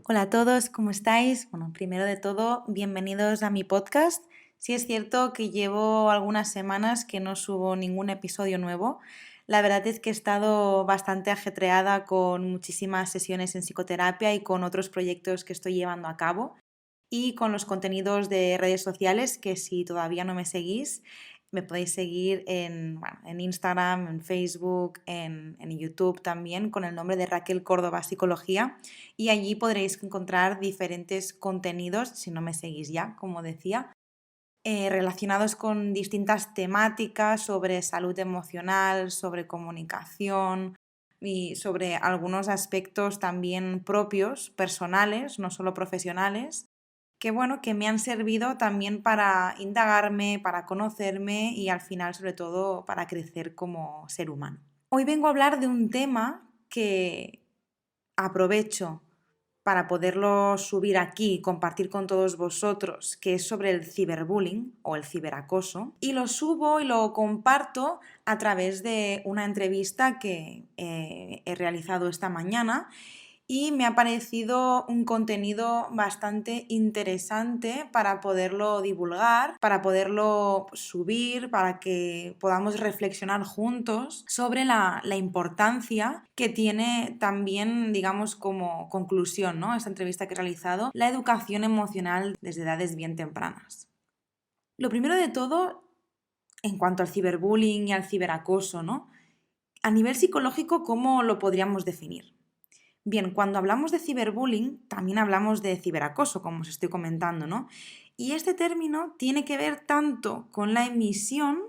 Hola a todos, ¿cómo estáis? Bueno, primero de todo, bienvenidos a mi podcast. Sí es cierto que llevo algunas semanas que no subo ningún episodio nuevo. La verdad es que he estado bastante ajetreada con muchísimas sesiones en psicoterapia y con otros proyectos que estoy llevando a cabo y con los contenidos de redes sociales que si todavía no me seguís, me podéis seguir en Instagram, en Facebook, en YouTube también con el nombre de Raquel Córdoba Psicología y allí podréis encontrar diferentes contenidos, si no me seguís ya, como decía, relacionados con distintas temáticas sobre salud emocional, sobre comunicación y sobre algunos aspectos también propios, personales, no solo profesionales que bueno, que me han servido también para indagarme, para conocerme y al final, sobre todo, para crecer como ser humano. Hoy vengo a hablar de un tema que aprovecho para poderlo subir aquí y compartir con todos vosotros, que es sobre el ciberbullying o el ciberacoso, y lo subo y lo comparto a través de una entrevista que he realizado esta mañana y me ha parecido un contenido bastante interesante para poderlo divulgar, para poderlo subir, para que podamos reflexionar juntos sobre la importancia que tiene también, digamos, como conclusión, ¿no? Esta entrevista que he realizado, la educación emocional desde edades bien tempranas. Lo primero de todo, en cuanto al ciberbullying y al ciberacoso, ¿no? A nivel psicológico, ¿cómo lo podríamos definir? Bien, cuando hablamos de ciberbullying, también hablamos de ciberacoso, como os estoy comentando, ¿no? Y este término tiene que ver tanto con la emisión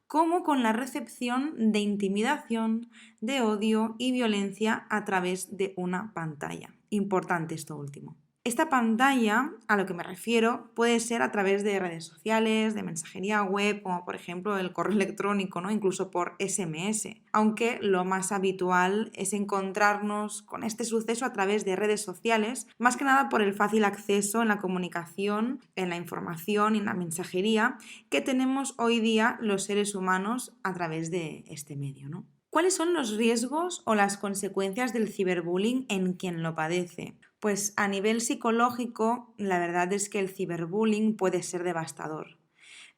como con la recepción de intimidación, de odio y violencia a través de una pantalla. Importante esto último. Esta pantalla, a lo que me refiero, puede ser a través de redes sociales, de mensajería web, como por ejemplo el correo electrónico, ¿no? Incluso por SMS, aunque lo más habitual es encontrarnos con este suceso a través de redes sociales, más que nada por el fácil acceso en la comunicación, en la información y en la mensajería que tenemos hoy día los seres humanos a través de este medio, ¿no? ¿Cuáles son los riesgos o las consecuencias del ciberbullying en quien lo padece? Pues a nivel psicológico, la verdad es que el ciberbullying puede ser devastador.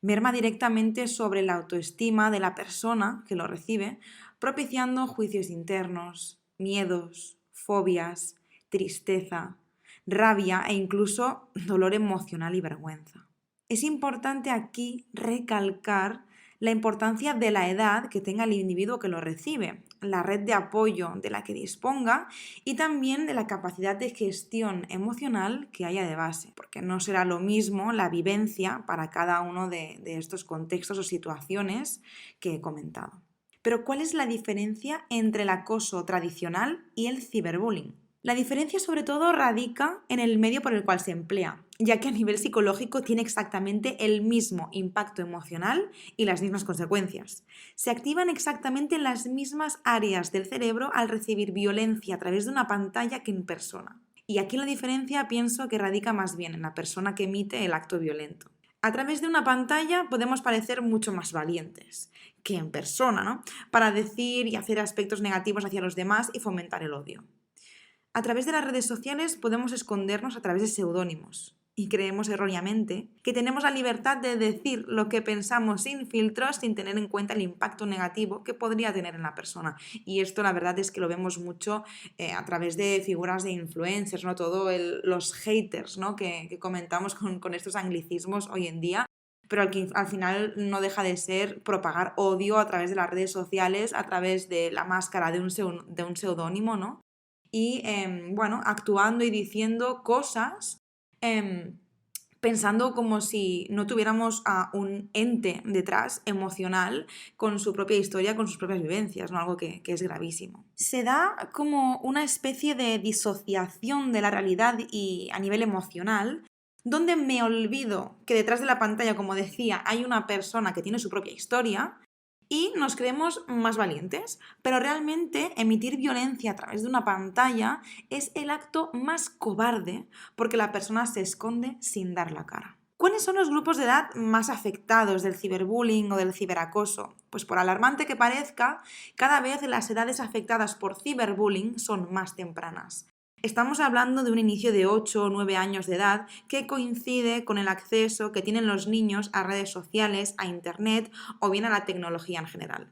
Merma directamente sobre la autoestima de la persona que lo recibe, propiciando juicios internos, miedos, fobias, tristeza, rabia e incluso dolor emocional y vergüenza. Es importante aquí recalcar la importancia de la edad que tenga el individuo que lo recibe, la red de apoyo de la que disponga y también de la capacidad de gestión emocional que haya de base, porque no será lo mismo la vivencia para cada uno de estos contextos o situaciones que he comentado. Pero ¿cuál es la diferencia entre el acoso tradicional y el ciberbullying? La diferencia sobre todo radica en el medio por el cual se emplea, ya que a nivel psicológico tiene exactamente el mismo impacto emocional y las mismas consecuencias. Se activan exactamente las mismas áreas del cerebro al recibir violencia a través de una pantalla que en persona. Y aquí la diferencia pienso que radica más bien en la persona que emite el acto violento. A través de una pantalla podemos parecer mucho más valientes que en persona, ¿no? Para decir y hacer aspectos negativos hacia los demás y fomentar el odio. A través de las redes sociales podemos escondernos a través de seudónimos y creemos erróneamente que tenemos la libertad de decir lo que pensamos sin filtros, sin tener en cuenta el impacto negativo que podría tener en la persona. Y esto la verdad es que lo vemos mucho a través de figuras de influencers, ¿no? Los haters, ¿no? que comentamos con estos anglicismos hoy en día, pero al final no deja de ser propagar odio a través de las redes sociales, a través de la máscara de un seudónimo, ¿no? Y bueno, actuando y diciendo cosas pensando como si no tuviéramos a un ente detrás emocional con su propia historia, con sus propias vivencias, ¿no? Algo que es gravísimo. Se da como una especie de disociación de la realidad y a nivel emocional, donde me olvido que detrás de la pantalla, como decía, hay una persona que tiene su propia historia y nos creemos más valientes, pero realmente emitir violencia a través de una pantalla es el acto más cobarde porque la persona se esconde sin dar la cara. ¿Cuáles son los grupos de edad más afectados del ciberbullying o del ciberacoso? Pues por alarmante que parezca, cada vez las edades afectadas por ciberbullying son más tempranas. Estamos hablando de un inicio de 8 o 9 años de edad que coincide con el acceso que tienen los niños a redes sociales, a Internet o bien a la tecnología en general.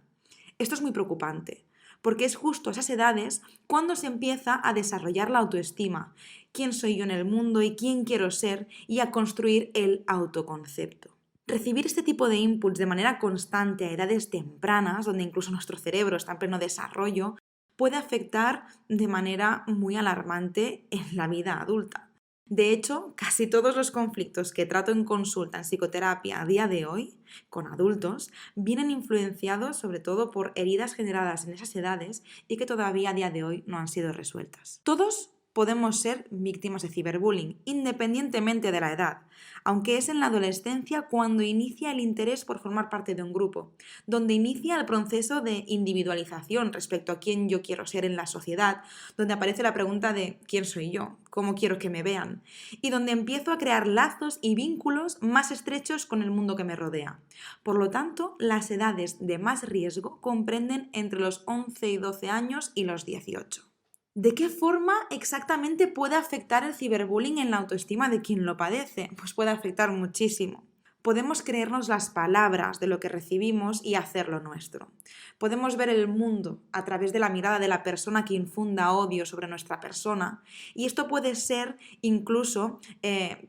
Esto es muy preocupante, porque es justo a esas edades cuando se empieza a desarrollar la autoestima, quién soy yo en el mundo y quién quiero ser, y a construir el autoconcepto. Recibir este tipo de inputs de manera constante a edades tempranas, donde incluso nuestro cerebro está en pleno desarrollo, puede afectar de manera muy alarmante en la vida adulta. De hecho, casi todos los conflictos que trato en consulta en psicoterapia a día de hoy con adultos vienen influenciados sobre todo por heridas generadas en esas edades y que todavía a día de hoy no han sido resueltas. Todos podemos ser víctimas de ciberbullying, independientemente de la edad, aunque es en la adolescencia cuando inicia el interés por formar parte de un grupo, donde inicia el proceso de individualización respecto a quién yo quiero ser en la sociedad, donde aparece la pregunta de ¿quién soy yo? ¿Cómo quiero que me vean? Y donde empiezo a crear lazos y vínculos más estrechos con el mundo que me rodea. Por lo tanto, las edades de más riesgo comprenden entre los 11 y 12 años y los 18. ¿De qué forma exactamente puede afectar el ciberbullying en la autoestima de quien lo padece? Pues puede afectar muchísimo. Podemos creernos las palabras de lo que recibimos y hacerlo nuestro. Podemos ver el mundo a través de la mirada de la persona que infunda odio sobre nuestra persona, y esto puede ser incluso,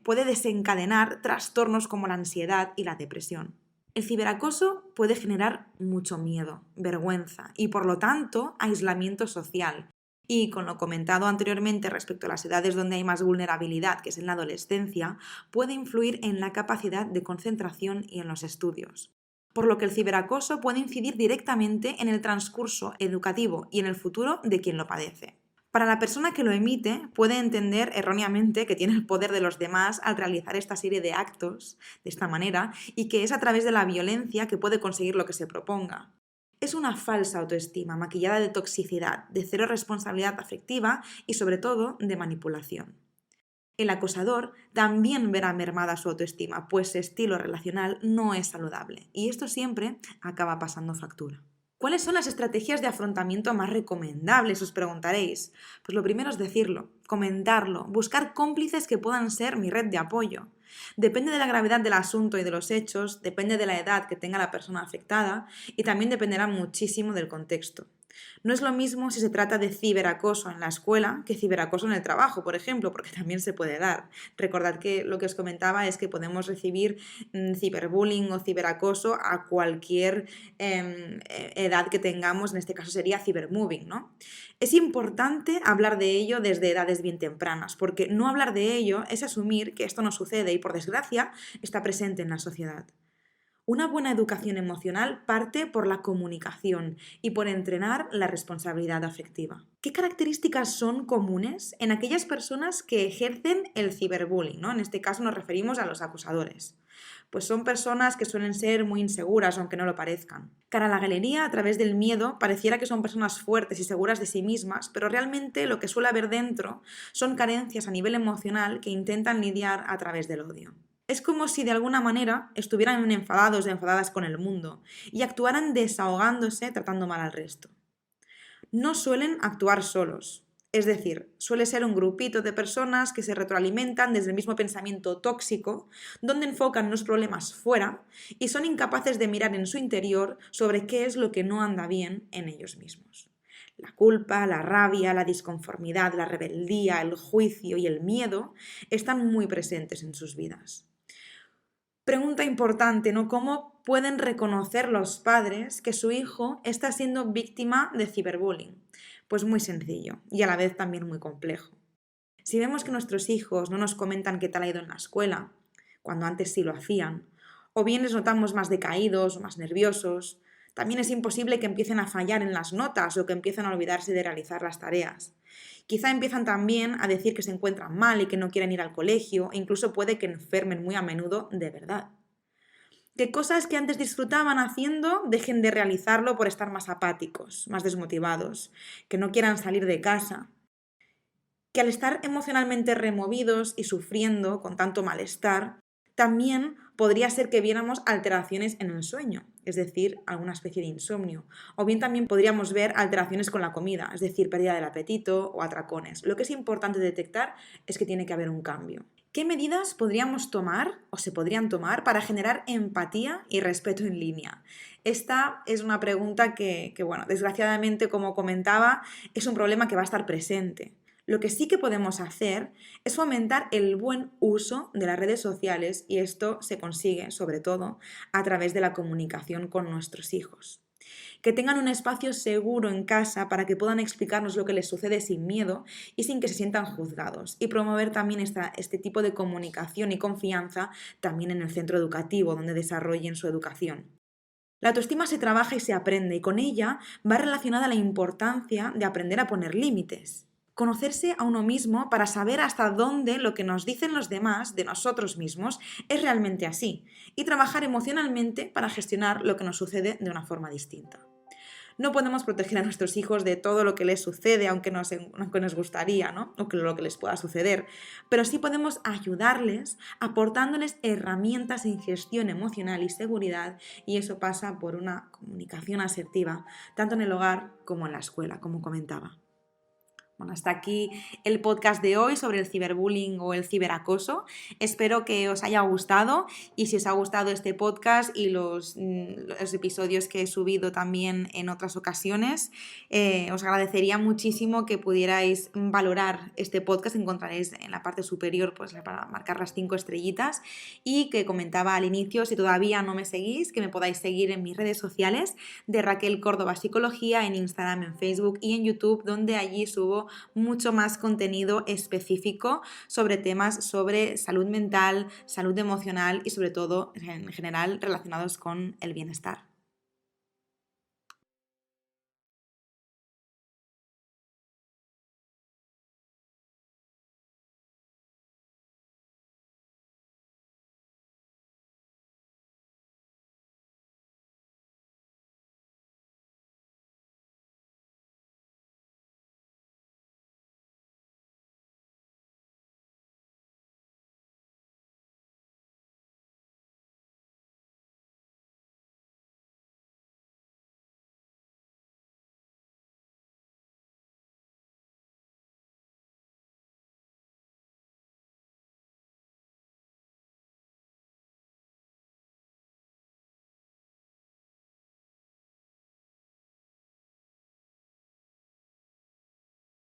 puede desencadenar trastornos como la ansiedad y la depresión. El ciberacoso puede generar mucho miedo, vergüenza y por lo tanto aislamiento social. Y con lo comentado anteriormente respecto a las edades donde hay más vulnerabilidad, que es en la adolescencia, puede influir en la capacidad de concentración y en los estudios. Por lo que el ciberacoso puede incidir directamente en el transcurso educativo y en el futuro de quien lo padece. Para la persona que lo emite, puede entender erróneamente que tiene el poder de los demás al realizar esta serie de actos de esta manera y que es a través de la violencia que puede conseguir lo que se proponga. Es una falsa autoestima maquillada de toxicidad, de cero responsabilidad afectiva y sobre todo de manipulación. El acosador también verá mermada su autoestima, pues su estilo relacional no es saludable y esto siempre acaba pasando factura. ¿Cuáles son las estrategias de afrontamiento más recomendables? Os preguntaréis. Pues lo primero es decirlo, comentarlo, buscar cómplices que puedan ser mi red de apoyo. Depende de la gravedad del asunto y de los hechos, depende de la edad que tenga la persona afectada y también dependerá muchísimo del contexto. No es lo mismo si se trata de ciberacoso en la escuela que ciberacoso en el trabajo, por ejemplo, porque también se puede dar. Recordad que lo que os comentaba es que podemos recibir ciberbullying o ciberacoso a cualquier edad que tengamos, en este caso sería cibermoving, ¿no? Es importante hablar de ello desde edades bien tempranas, porque no hablar de ello es asumir que esto no sucede y, por desgracia, está presente en la sociedad. Una buena educación emocional parte por la comunicación y por entrenar la responsabilidad afectiva. ¿Qué características son comunes en aquellas personas que ejercen el ciberbullying, ¿no? En este caso nos referimos a los acusadores. Pues son personas que suelen ser muy inseguras, aunque no lo parezcan. Cara a la galería, a través del miedo, pareciera que son personas fuertes y seguras de sí mismas, pero realmente lo que suele haber dentro son carencias a nivel emocional que intentan lidiar a través del odio. Es como si de alguna manera estuvieran enfadados o enfadadas con el mundo y actuaran desahogándose tratando mal al resto. No suelen actuar solos, es decir, suele ser un grupito de personas que se retroalimentan desde el mismo pensamiento tóxico, donde enfocan los problemas fuera y son incapaces de mirar en su interior sobre qué es lo que no anda bien en ellos mismos. La culpa, la rabia, la disconformidad, la rebeldía, el juicio y el miedo están muy presentes en sus vidas. Pregunta importante, ¿no? ¿Cómo pueden reconocer los padres que su hijo está siendo víctima de ciberbullying? Pues muy sencillo y a la vez también muy complejo. Si vemos que nuestros hijos no nos comentan qué tal ha ido en la escuela, cuando antes sí lo hacían, o bien les notamos más decaídos o más nerviosos, también es imposible que empiecen a fallar en las notas o que empiecen a olvidarse de realizar las tareas. Quizá empiezan también a decir que se encuentran mal y que no quieren ir al colegio, e incluso puede que enfermen muy a menudo de verdad. Que cosas que antes disfrutaban haciendo dejen de realizarlo por estar más apáticos, más desmotivados, que no quieran salir de casa. Que al estar emocionalmente removidos y sufriendo con tanto malestar, También podría ser que viéramos alteraciones en el sueño, es decir, alguna especie de insomnio. O bien también podríamos ver alteraciones con la comida, es decir, pérdida del apetito o atracones. Lo que es importante detectar es que tiene que haber un cambio. ¿Qué medidas podríamos tomar o se podrían tomar para generar empatía y respeto en línea? Esta es una pregunta que, bueno, desgraciadamente, como comentaba, es un problema que va a estar presente. Lo que sí que podemos hacer es fomentar el buen uso de las redes sociales y esto se consigue, sobre todo, a través de la comunicación con nuestros hijos. Que tengan un espacio seguro en casa para que puedan explicarnos lo que les sucede sin miedo y sin que se sientan juzgados. Y promover también este tipo de comunicación y confianza también en el centro educativo donde desarrollen su educación. La autoestima se trabaja y se aprende y con ella va relacionada la importancia de aprender a poner límites. Conocerse a uno mismo para saber hasta dónde lo que nos dicen los demás de nosotros mismos es realmente así y trabajar emocionalmente para gestionar lo que nos sucede de una forma distinta. No podemos proteger a nuestros hijos de todo lo que les sucede, aunque nos gustaría, ¿no? O que lo que les pueda suceder, pero sí podemos ayudarles aportándoles herramientas en gestión emocional y seguridad y eso pasa por una comunicación asertiva, tanto en el hogar como en la escuela, como comentaba. Bueno, hasta aquí el podcast de hoy sobre el ciberbullying o el ciberacoso. Espero que os haya gustado y si os ha gustado este podcast y los episodios que he subido también en otras ocasiones, os agradecería muchísimo que pudierais valorar este podcast. Encontraréis en la parte superior pues, para marcar las 5 estrellitas y que comentaba al inicio, si todavía no me seguís, que me podáis seguir en mis redes sociales de Raquel Córdoba Psicología, en Instagram, en Facebook y en YouTube, donde allí subo mucho más contenido específico sobre temas sobre salud mental, salud emocional y sobre todo en general relacionados con el bienestar.